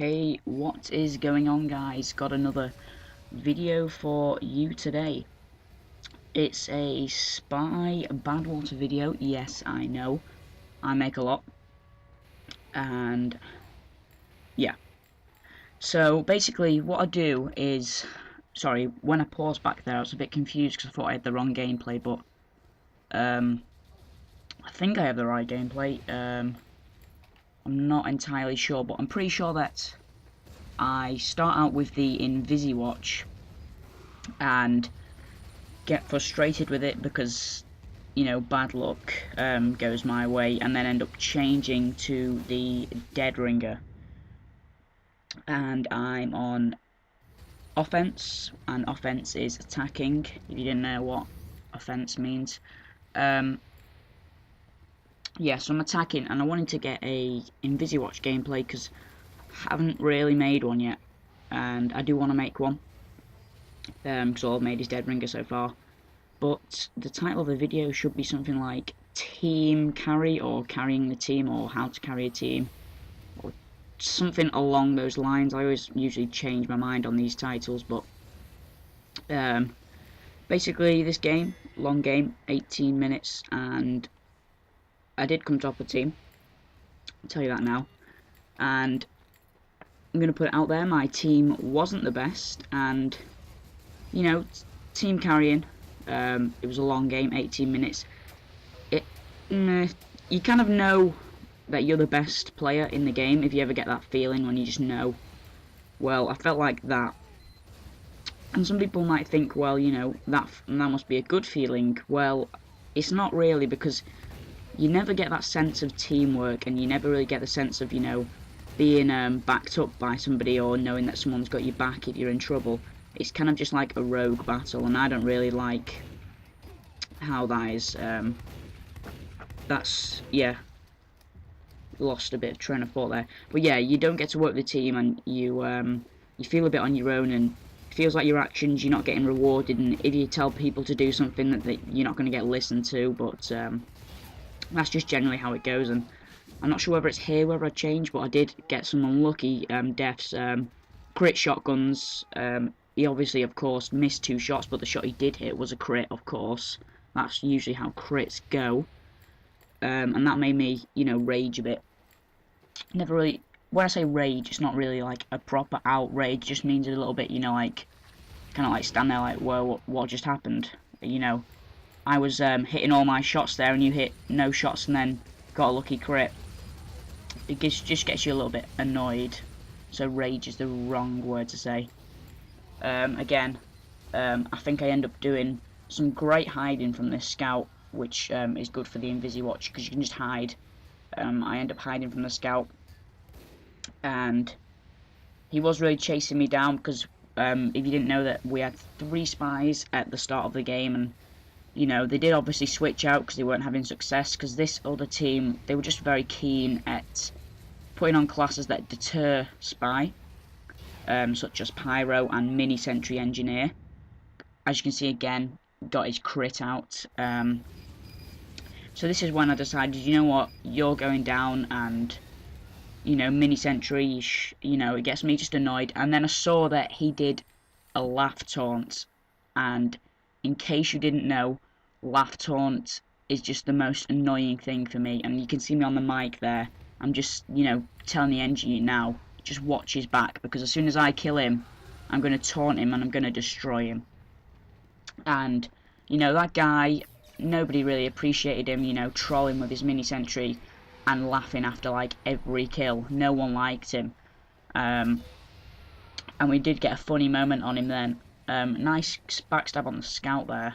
Hey, what is going on, guys? Got another video for you today. It's a spy Badwater video. Yes, I know. I make a lot. And yeah. So basically what I do is, sorry, when I paused back there I was a bit confused because I thought I had the wrong gameplay, but I think I have the right gameplay. I'm not entirely sure, but I'm pretty sure that I start out with the Invisiwatch and get frustrated with it because, you know, bad luck goes my way, and then end up changing to the Dead Ringer, and I'm on offense, and offense is attacking, if you didn't know what offense means. Yeah, so I'm attacking, and I wanted to get a Invisiwatch gameplay because I haven't really made one yet, and I do want to make one because all I've made is Dead Ringer so far. But the title of the video should be something like Team Carry, or Carrying the Team, or How to Carry a Team, or something along those lines. I always usually change my mind on these titles, but basically this game, long game, 18 minutes, and I did come top of the team, I'll tell you that now, and I'm going to put it out there, my team wasn't the best, and, you know, team carrying. It was a long game, 18 minutes. You kind of know that you're the best player in the game if you ever get that feeling when you just know. Well, I felt like that. And some people might think, well, you know, that must be a good feeling. Well, it's not really, because you never get that sense of teamwork, and you never really get the sense of, you know, being backed up by somebody, or knowing that someone's got your back if you're in trouble. It's kind of just like a rogue battle, and I don't really like how that is. That's, yeah, lost a bit of train of thought there. But yeah, you don't get to work with the team, and you feel a bit on your own, and it feels like your actions, you're not getting rewarded, and if you tell people to do something, that you're not going to get listened to. But that's just generally how it goes, and I'm not sure whether it's here whether I changed, but I did get some unlucky deaths. Crit shotguns. He obviously, of course, missed 2 shots, but the shot he did hit was a crit, of course. That's usually how crits go. And that made me, you know, rage a bit. Never really, when I say rage, it's not really like a proper outrage, it just means a little bit, you know, like, kind of like stand there like, whoa, what just happened? You know, I was hitting all my shots there, and you hit no shots and then got a lucky crit. It just gets you a little bit annoyed. So rage is the wrong word to say. Again, I think I end up doing some great hiding from this scout, which is good for the Invisiwatch, because you can just hide. I end up hiding from the scout, and he was really chasing me down, because if you didn't know, that we had 3 spies at the start of the game, and, you know, they did obviously switch out because they weren't having success, because this other team, they were just very keen at putting on classes that deter spy, such as Pyro and Mini Sentry Engineer. As you can see, again, got his crit out. So this is when I decided, you know what, you're going down, and, you know, Mini Sentry, you know, it gets me just annoyed. And then I saw that he did a laugh taunt, and in case you didn't know, laugh taunt is just the most annoying thing for me, and you can see me on the mic there. I'm just, you know, telling the engineer now, just watch his back, because as soon as I kill him, I'm going to taunt him and I'm going to destroy him. And, you know, that guy, nobody really appreciated him, you know, trolling with his mini sentry and laughing after like every kill. No one liked him. And we did get a funny moment on him then. Nice backstab on the scout there.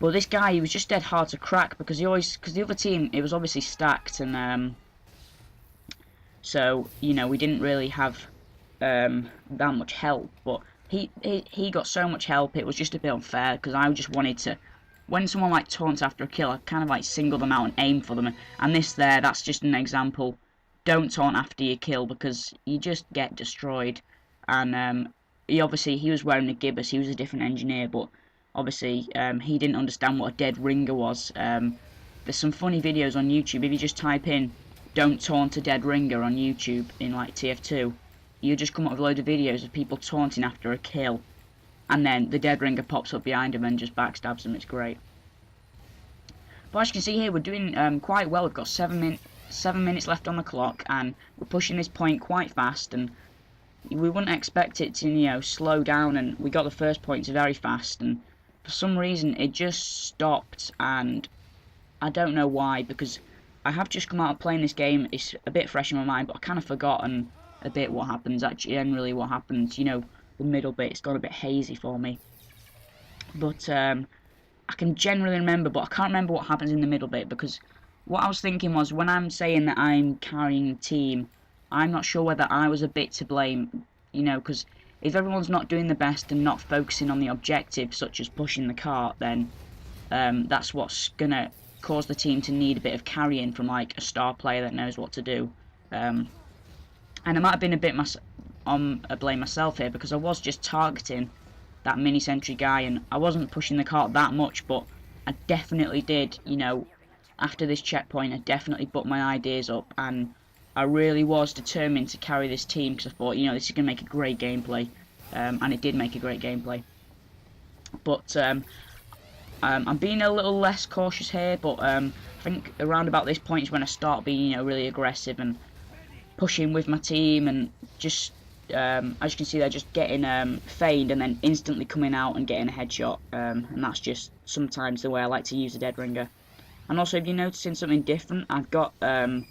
But this guy, he was just dead hard to crack, because the other team, it was obviously stacked, and so, you know, we didn't really have that much help. But he got so much help, it was just a bit unfair, because I just wanted to, when someone like taunts after a kill, I kind of like single them out and aim for them. And this there, that's just an example. Don't taunt after your kill, because you just get destroyed. And he was wearing a gibbous, he was a different engineer, but obviously he didn't understand what a dead ringer was. There's some funny videos on YouTube. If you just type in don't taunt a dead ringer on YouTube in like TF2, you just come up with a load of videos of people taunting after a kill, and then the dead ringer pops up behind him and just backstabs them. It's great. But as you can see here, we're doing quite well. We've got 7 minutes left on the clock, and we're pushing this point quite fast, and we wouldn't expect it to, you know, slow down, and we got the first points very fast, and for some reason it just stopped, and I don't know why, because I have just come out of playing this game. It's a bit fresh in my mind, but I kind of forgotten a bit what happens, actually, generally what happens, you know, the middle bit. It's gone a bit hazy for me, but I can generally remember, but I can't remember what happens in the middle bit, because what I was thinking was, when I'm saying that I'm carrying the team, I'm not sure whether I was a bit to blame, you know, because if everyone's not doing the best and not focusing on the objective, such as pushing the cart, then that's what's going to cause the team to need a bit of carrying from, like, a star player that knows what to do. And I might have been a bit blame myself here, because I was just targeting that mini sentry guy, and I wasn't pushing the cart that much, but I definitely did, you know, after this checkpoint, I definitely put my ideas up, and I really was determined to carry this team, because I thought, you know, this is going to make a great gameplay, and it did make a great gameplay. But I'm being a little less cautious here, but I think around about this point is when I start being, you know, really aggressive and pushing with my team, and just as you can see, they're just getting feigned and then instantly coming out and getting a headshot, and that's just sometimes the way I like to use the dead ringer. And also, if you're noticing something different, I've got a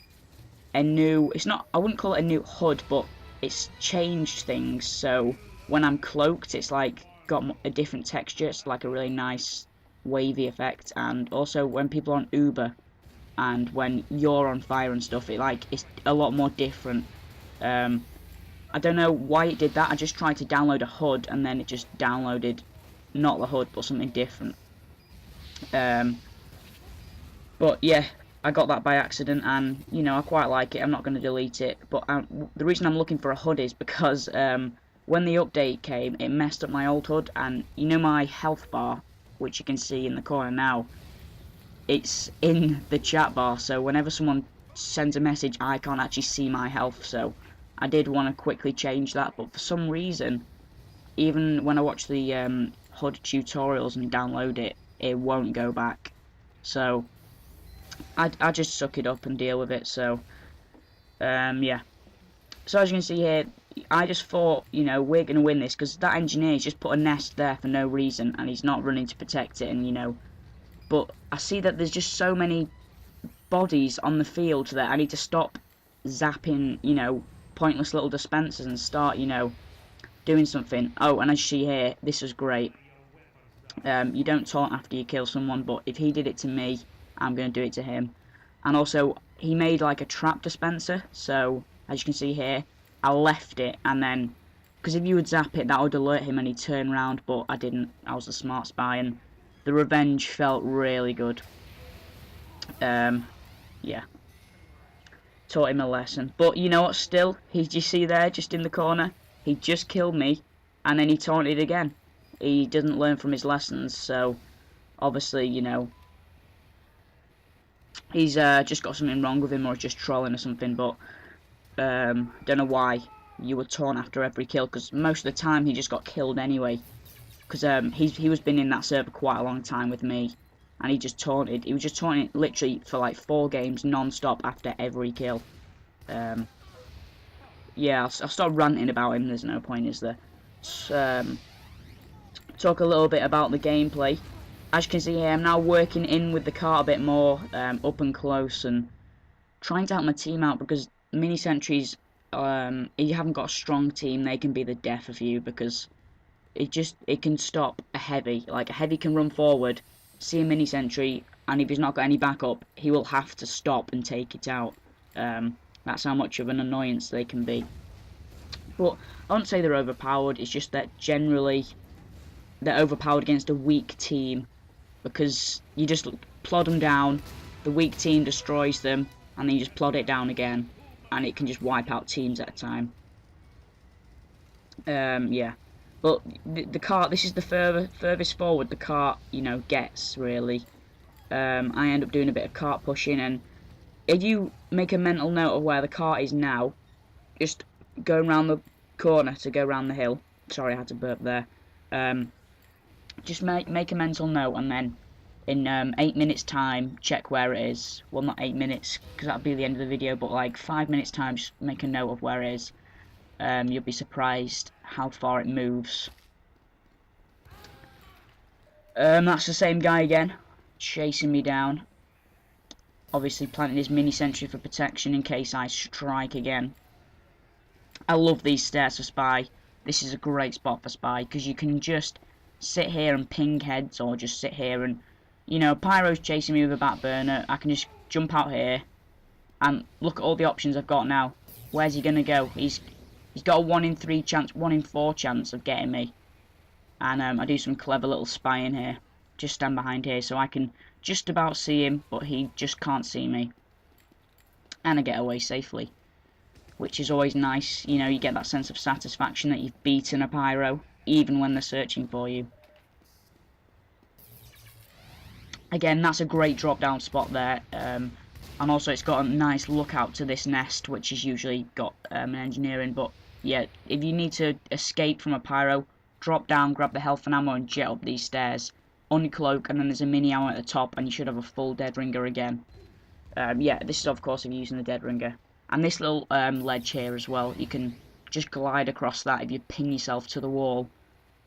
new, I wouldn't call it a new HUD, but it's changed things. So when I'm cloaked, it's like got a different texture. It's like a really nice wavy effect. And also when people are on Uber and when you're on fire and stuff, it's a lot more different. I don't know why it did that. I just tried to download a HUD, and then it just downloaded not the HUD but something different. But yeah, I got that by accident, and you know, I quite like it. I'm not going to delete it, but the reason I'm looking for a HUD is because when the update came, it messed up my old HUD, and you know my health bar, which you can see in the corner now, it's in the chat bar, so whenever someone sends a message, I can't actually see my health. So I did want to quickly change that, but for some reason, even when I watch the HUD tutorials and download it, it won't go back. So I just suck it up and deal with it. So yeah. So as you can see here, I just thought, you know, we're going to win this, because that engineer's just put a nest there for no reason, and he's not running to protect it, and you know. But I see that there's just so many bodies on the field that I need to stop zapping, you know, pointless little dispensers and start, you know, doing something. Oh, and as you see here, this was great. You don't taunt after you kill someone, but if he did it to me, I'm going to do it to him. And also, he made like a trap dispenser, so as you can see here, I left it, and then, because if you would zap it, that would alert him and he'd turn around, but I didn't. I was a smart spy, and the revenge felt really good. Yeah. Taught him a lesson. But you know what, still, you see there, just in the corner, he just killed me, and then he taunted again. He doesn't learn from his lessons, so obviously, you know, he's just got something wrong with him, or just trolling or something. But don't know why you would taunt after every kill, because most of the time he just got killed anyway, because he was been in that server quite a long time with me, and he just taunted. He was just taunting literally for like 4 games non-stop after every kill. Yeah, I'll stop ranting about him. There's no point, is there? Talk a little bit about the gameplay. As you can see here, I'm now working in with the cart a bit more, up and close, and trying to help my team out, because mini sentries, if you haven't got a strong team, they can be the death of you, because it can stop a heavy. Like, a heavy can run forward, see a mini sentry, and if he's not got any backup, he will have to stop and take it out. That's how much of an annoyance they can be. But I wouldn't say they're overpowered. It's just that generally they're overpowered against a weak team, because you just plod them down, the weak team destroys them, and then you just plod it down again, and it can just wipe out teams at a time. Yeah. But the cart, this is the furthest forward the cart, you know, gets, really. I end up doing a bit of cart pushing, and if you make a mental note of where the car is now, just going round the corner to go round the hill. Sorry, I had to burp there. Just make a mental note, and then in 8 minutes time check where it is. Well, not 8 minutes, because that'll be the end of the video, but like 5 minutes time, just make a note of where it is. You'll be surprised how far it moves. That's the same guy again, chasing me down. Obviously planting his mini sentry for protection in case I strike again. I love these stairs for spy. This is a great spot for spy, because you can just sit here and ping heads, or just sit here and, you know, Pyro's chasing me with a back burner. I can just jump out here and look at all the options I've got now. Where's he gonna go? He's got a 1 in 3 chance, 1 in 4 chance of getting me. And I do some clever little spying here. Just stand behind here so I can just about see him, but he just can't see me. And I get away safely, which is always nice. You know, you get that sense of satisfaction that you've beaten a pyro, even when they're searching for you. Again, that's a great drop down spot there. And also it's got a nice lookout to this nest, which is usually got an engineering. But yeah, if you need to escape from a pyro, drop down, grab the health and ammo and jet up these stairs. Uncloak, and then there's a mini ammo at the top, and you should have a full dead ringer again. Yeah, this is of course if you're using the dead ringer. And this little ledge here as well, you can just glide across that if you pin yourself to the wall,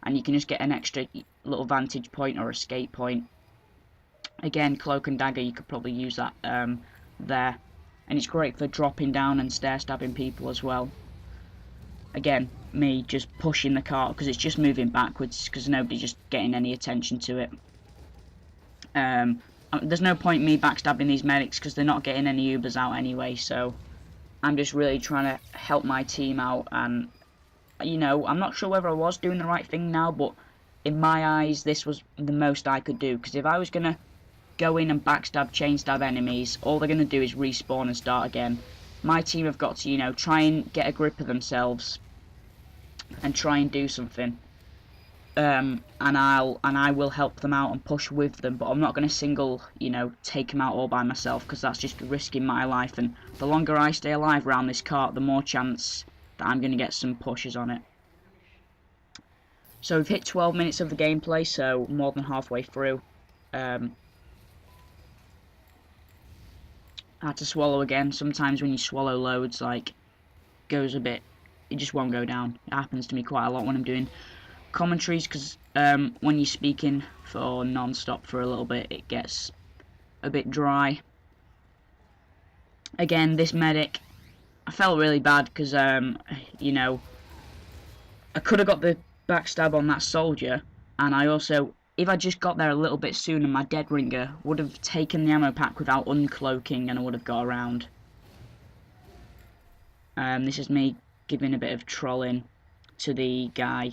and you can just get an extra little vantage point or escape point. Again, cloak and dagger, you could probably use that there, and it's great for dropping down and stair stabbing people as well. Again, me just pushing the cart because it's just moving backwards because nobody's just getting any attention to it. There's no point me backstabbing these medics because they're not getting any Ubers out anyway, so I'm just really trying to help my team out. And you know, I'm not sure whether I was doing the right thing now, but in my eyes this was the most I could do, because if I was gonna go in and backstab, chain stab enemies, all they're gonna do is respawn and start again. My team have got to, you know, try and get a grip of themselves and try and do something. And I will help them out and push with them, but I'm not going to single, you know, take them out all by myself, because that's just risking my life. And the longer I stay alive around this cart, the more chance that I'm going to get some pushes on it. So we've hit 12 minutes of the gameplay, so more than halfway through. I had to swallow again. Sometimes when you swallow loads, like, goes a bit, it just won't go down. It happens to me quite a lot when I'm doing commentaries, because when you're speaking for non-stop for a little bit, it gets a bit dry. Again, this medic, I felt really bad because, you know, I could have got the backstab on that soldier, and I also, if I just got there a little bit sooner, my dead ringer would have taken the ammo pack without uncloaking, and I would have got around. This is me giving a bit of trolling to the guy,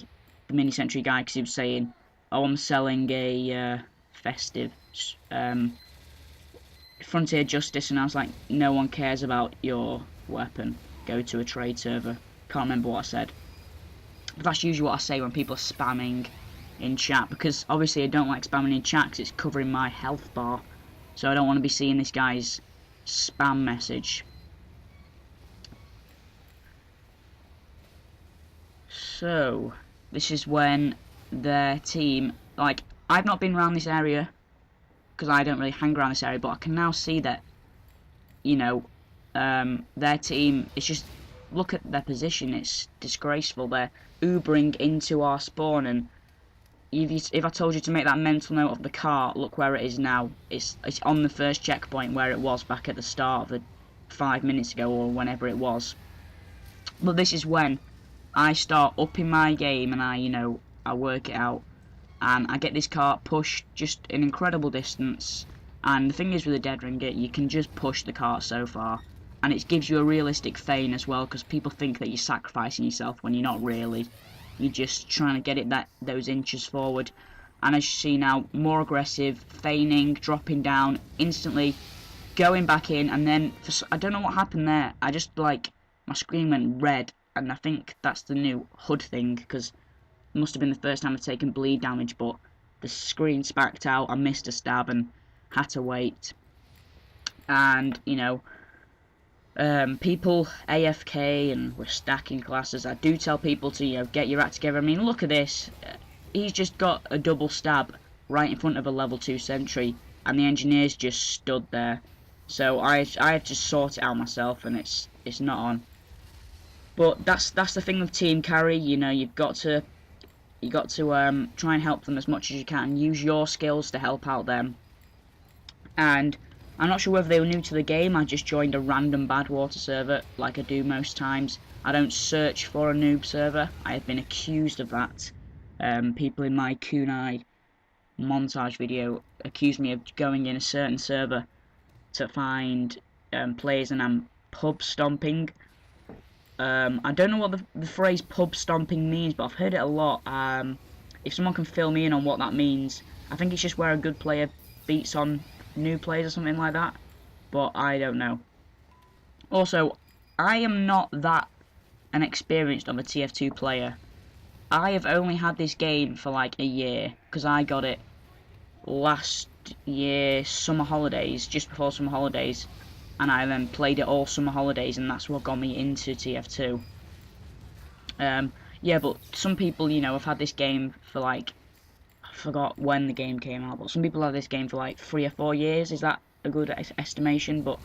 the mini sentry guy, because he was saying, oh, I'm selling a festive Frontier Justice, and I was like, no one cares about your weapon, go to a trade server. Can't remember what I said, but that's usually what I say when people are spamming in chat, because obviously I don't like spamming in chat because it's covering my health bar, so I don't want to be seeing this guy's spam message. So this is when their team, like, I've not been around this area because I don't really hang around this area, but I can now see that, you know, their team, it's just, look at their position, it's disgraceful. They're Ubering into our spawn, and if I told you to make that mental note of the cart, look where it is now. It's on the first checkpoint where it was back at the start of the 5 minutes ago, or whenever it was. But this is when I start upping my game, and I work it out, and I get this cart pushed just an incredible distance. And the thing is with the dead ringer, you can just push the cart so far, and it gives you a realistic feign as well, because people think that you're sacrificing yourself when you're not really. You're just trying to get it those inches forward. And as you see now, more aggressive, feigning, dropping down, instantly going back in, and then I don't know what happened there. I just, like, my screen went red, and I think that's the new HUD thing, because it must have been the first time I've taken bleed damage, but the screen spacked out, I missed a stab and had to wait. and you know, people AFK and we're stacking classes. I do tell people to, you know, get your act together. I mean, look at this. He's just got a double stab right in front of a level 2 sentry, and the engineers just stood there. So I have to sort it out myself, and it's not on. But that's the thing with team carry. You know, you got to try and help them as much as you can. Use your skills to help out them. And I'm not sure whether they were new to the game. I just joined a random Badwater server, like I do most times. I don't search for a noob server. I have been accused of that. People in my kunai montage video accused me of going in a certain server to find players, and I'm pub stomping. I don't know what the phrase pub stomping means, but I've heard it a lot. If someone can fill me in on what that means, I think it's just where a good player beats on new players or something like that, but I don't know. Also, I am not that inexperienced of a TF2 player. I have only had this game for like a year, because I got it last year summer holidays, just before summer holidays, and I then played it all summer holidays, and that's what got me into TF2. Yeah, but some people, you know, have had this game for like, I forgot when the game came out, but some people have this game for like 3 or 4 years. Is that a good estimation? But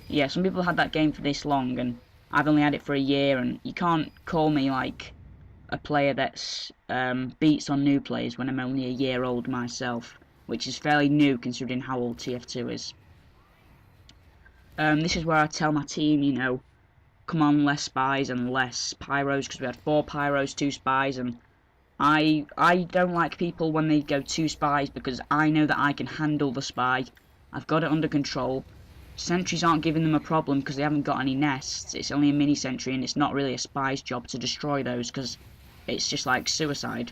yeah, some people had that game for this long, and I've only had it for a year, and you can't call me like a player that's beats on new players when I'm only a year old myself, which is fairly new considering how old TF2 is. This is where I tell my team, you know, come on, less spies and less pyros, because we had 4 pyros, 2 spies, and I don't like people when they go 2 spies, because I know that I can handle the spy. I've got it under control. Sentries aren't giving them a problem because they haven't got any nests. It's only a mini sentry, and it's not really a spy's job to destroy those, because it's just like suicide.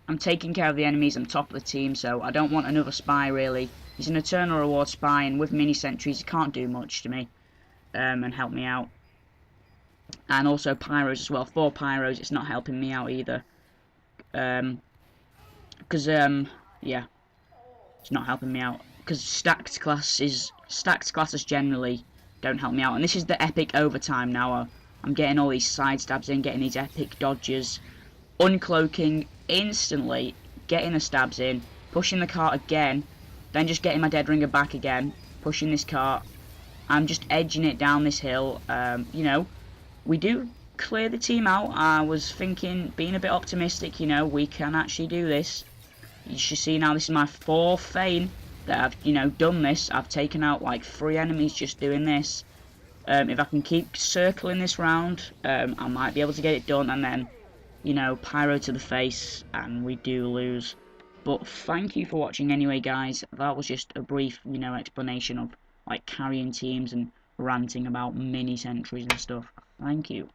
I'm taking care of the enemies, I'm top of the team, so I don't want another spy really. He's an eternal reward spy, and with mini sentries he can't do much to me and help me out. And also pyros as well. 4 pyros, it's not helping me out either. Because yeah, it's not helping me out. Because stacked classes generally don't help me out. And this is the epic overtime now. I'm getting all these side stabs in, getting these epic dodges, uncloaking instantly, getting the stabs in, pushing the cart again, then just getting my dead ringer back again, pushing this cart. I'm just edging it down this hill. You know, we do clear the team out. I was thinking, being a bit optimistic, you know, we can actually do this. You should see now, this is my 4th feign that I've, you know, done this. I've taken out like 3 enemies just doing this. If I can keep circling this round, I might be able to get it done, and then, you know, pyro to the face, and we do lose. But thank you for watching anyway, guys. That was just a brief, you know, explanation of like carrying teams and ranting about mini sentries and stuff. Thank you.